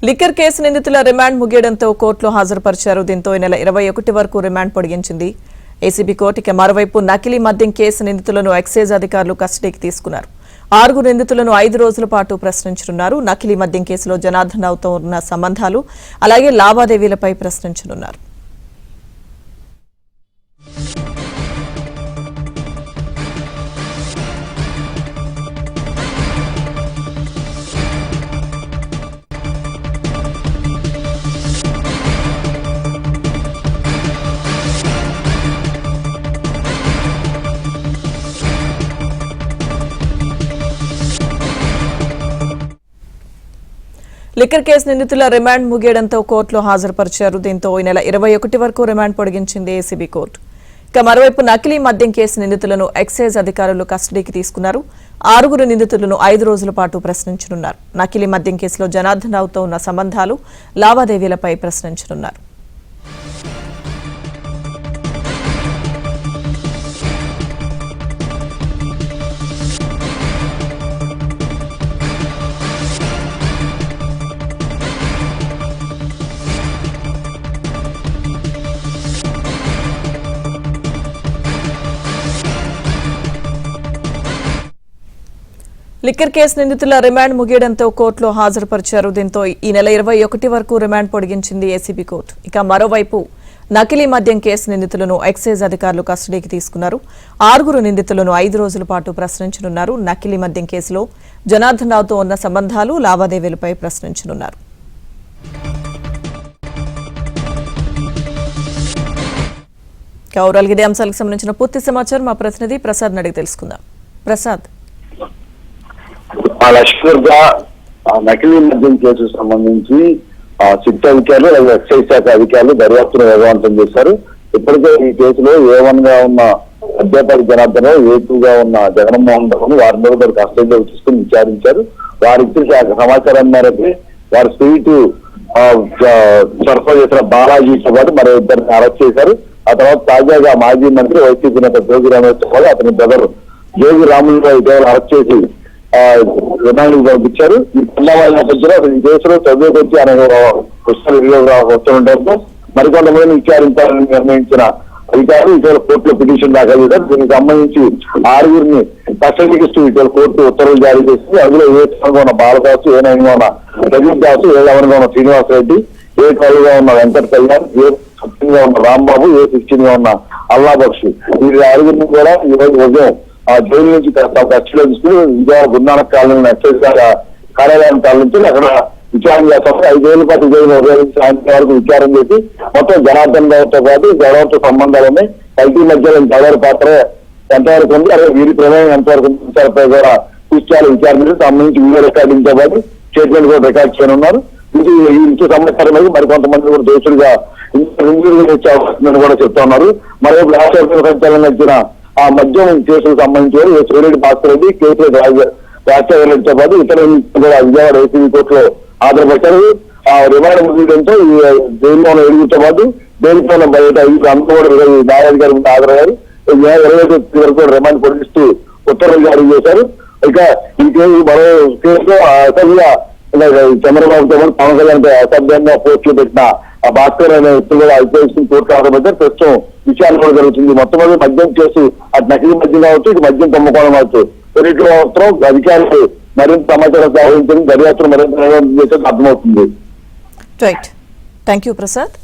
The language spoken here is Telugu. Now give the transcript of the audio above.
లిక్కర్ కేసు నిందితుల రిమాండ్ ముగియడంతో కోర్టులో హాజరుపరిచారు. దీంతో ఈ నెల 21 వరకు రిమాండ్ పొడిగించింది ఏసీబీ కోర్టు. మరోవైపు నకిలీ మద్యం కేసు నిందితులను ఎక్సైజ్ అధికారులు కస్టడీకి తీసుకున్నారు. 6 నిందితులను 5 రోజుల పాటు ప్రశ్నించనున్నారు. నకిలీ మద్యం కేసులో జనార్దన్ రావుతో ఉన్న సంబంధాలు అలాగే లావాదేవీలపై ప్రశ్నించనున్నారు. లిక్కర్ కేసు నిందితుల రిమాండ్ ముగియడంతో కోర్టులో హాజరుపరిచారు. దీంతో ఈ నెల 21 వరకు రిమాండ్ పొడిగించింది ఏసీబీ కోర్టు. మరోవైపు నకిలీ మద్యం కేసు నిందితులను ఎక్సైజ్ అధికారులు కస్టడీకి తీసుకున్నారు. 6 నిందితులను 5 రోజుల పాటు ప్రశ్నించనున్నారు. నకిలీ మద్యం కేసులో జనార్దన్ రావుతో ఉన్న సంబంధాలు లావాదేవీలపై ప్రశ్నించనున్నారు. లిక్కర్ కేసు నిందితుల రిమాండ్ ముగియడంతో కోర్టులో హాజరుపరిచారు. దీంతో ఈ నెల 21 వరకు రిమాండ్ పొడిగించింది ఏసీబీ కోర్టు. మరోవైపు నకిలీ మద్యం కేసు నిందితులను ఎక్సైజ్ అధికారులు కస్టడీకి తీసుకున్నారు. 6 నిందితులను 5 రోజుల పాటు ప్రశ్నించనున్నారు. నకిలీ మద్యం కేసులో జనార్దన్ రావుతో ఉన్న సంబంధాలు లావాదేవీలపై ప్రశ్నించనున్నారు. ఓవరాల్ ఇదే అంశాలకు సంబంధించిన పూర్తి సమాచారం మా ప్రతినిధి ప్రసాద్ అడిగి తెలుసుకుందాం. ప్రసాద్, లష్కర్గా నకిలీ మద్యం కేసుకు సంబంధించి సిట్ అధికారులు అలాగే ఎక్సైజ్ శాఖ అధికారులు దర్యాప్తును వేగవంతం చేశారు. ఇప్పటికే ఈ కేసులో A1 గా ఉన్న అధ్యాపక జనార్దన్ రావు, A2 గా ఉన్న జగన్మోహన్ రావును వారి మీద కస్టడీలోకి తీసుకుని విచారించారు. వారి ఇచ్చిన సమాచారం మేరకు వారి స్పీట్ సరఫరా చేసిన బాలాజీతో పాటు మరో 2 అరెస్ట్ చేశారు. ఆ తర్వాత తాజాగా మాజీ మంత్రి వైసీపీ నేత జోగి రమేష్ తో పాటు అతని బ్రదర్ జోగి రాములు ఇటీవల అరెస్ట్ చేసి రిమాండ్కి పంపించారు. ఈ పిల్లవాళ్ళ నేపథ్యంలో ఈ కేసులో చదువుకొచ్చి అనేక వస్తుండటంతో మరికొంతమందిని విచారించాలని నిర్ణయించిన అధికారులు ఇటీవల కోర్టులో పిటిషన్ దాఖలు చేశారు. దీనికి సంబంధించి 6 కస్టడీకి ఇస్తూ ఇటీవల కోర్టు ఉత్తర్వులు జారీ చేసింది. అందులో A7 గా ఉన్న బాలదాసు, A9 గా ఉన్న ప్రదీప్ దాసు, A11 గా ఉన్న శ్రీనివాసరెడ్డి, A12 గా ఉన్న వెంకట కళ్యాణ్, A15 గా ఉన్న రాంబాబు, A16 గా ఉన్న అల్లా బక్షి, ఈ 6 కూడా ఈ రోజు ఉదయం జైలు నుంచి కస్టడీలో తీసుకుని విజయవాడ గురునానక్ కాలనీ ఎక్సైజ్ కార్యాలయం తరలించి అక్కడ విచారణ చేస్తాము. 5 రోజుల పాటు జైలు ఉపయోగించి సాయంత్రం వరకు విచారణ చేసి మొత్తం జనార్దన్ రావుతో పాటు గొడవతో సంబంధాలు ఉన్నాయి. కల్తీ మధ్యలో ఎవరి పాత్ర ఎంతవరకు ఉంది, అలాగే వీరి ప్రమేయం ఎంతవరకు విషయాలపై కూడా విచారణ సంబంధించి వీడియో రికార్డింగ్తో పాటు స్టేట్మెంట్ కూడా రికార్డ్ చేయనున్నారు. ఇది ఇంటి సమాచారం మీద మరికొంతమంది కూడా దోషులుగా వచ్చే అవకాశం కూడా చెప్తా ఉన్నారు. మరోవైపు రాష్ట్ర సంచాలనం వచ్చిన ఆ మద్యం కేసులకు సంబంధించి సూర్యుడి భాస్కర్ రెడ్డి, కేసులో రాజశేఖరరెడ్డితో పాటు ఇతర కూడా విజయవాడ ఏసీబీ కోర్టులో హాజరుపరిచారు. ఆ రిమాండ్ ముగియడంతో ఈ జైల్లో ఉన్న 7 పాటు జైలుతో ఉన్న బయట అంతా కూడా న్యాయాధికారి ముందు హాజరయ్యారు. 21 వరకు రిమాండ్ పొడిగిస్తూ ఉత్తర్వులు జారీ చేశారు. ఇక ఈ కేసు మరో కేసులో అసభ్య చంద్రబాబుతో పాటు పవన్ కళ్యాణ్ అసభ్యంగా పోస్టులు పెట్టిన ఆ భాస్కర్ అనే వ్యక్తులు కూడా ఐపీఎస్ కోర్టు హాజరుపడ్డారు. ప్రస్తుతం విచారణ కూడా జరుగుతుంది. మొత్తం మద్యం కేసు అటు నకిలీ మద్యం కావచ్చు, ఇటు మద్యం కుంభకోణం కావచ్చు, రెండింటిలో మాత్రం అధికారులు మరింత సమాచారం సేకరించడం, దర్యాప్తును మరింత నిర్వహణ చేసేది అర్థమవుతుంది. Right, thank you Prasad.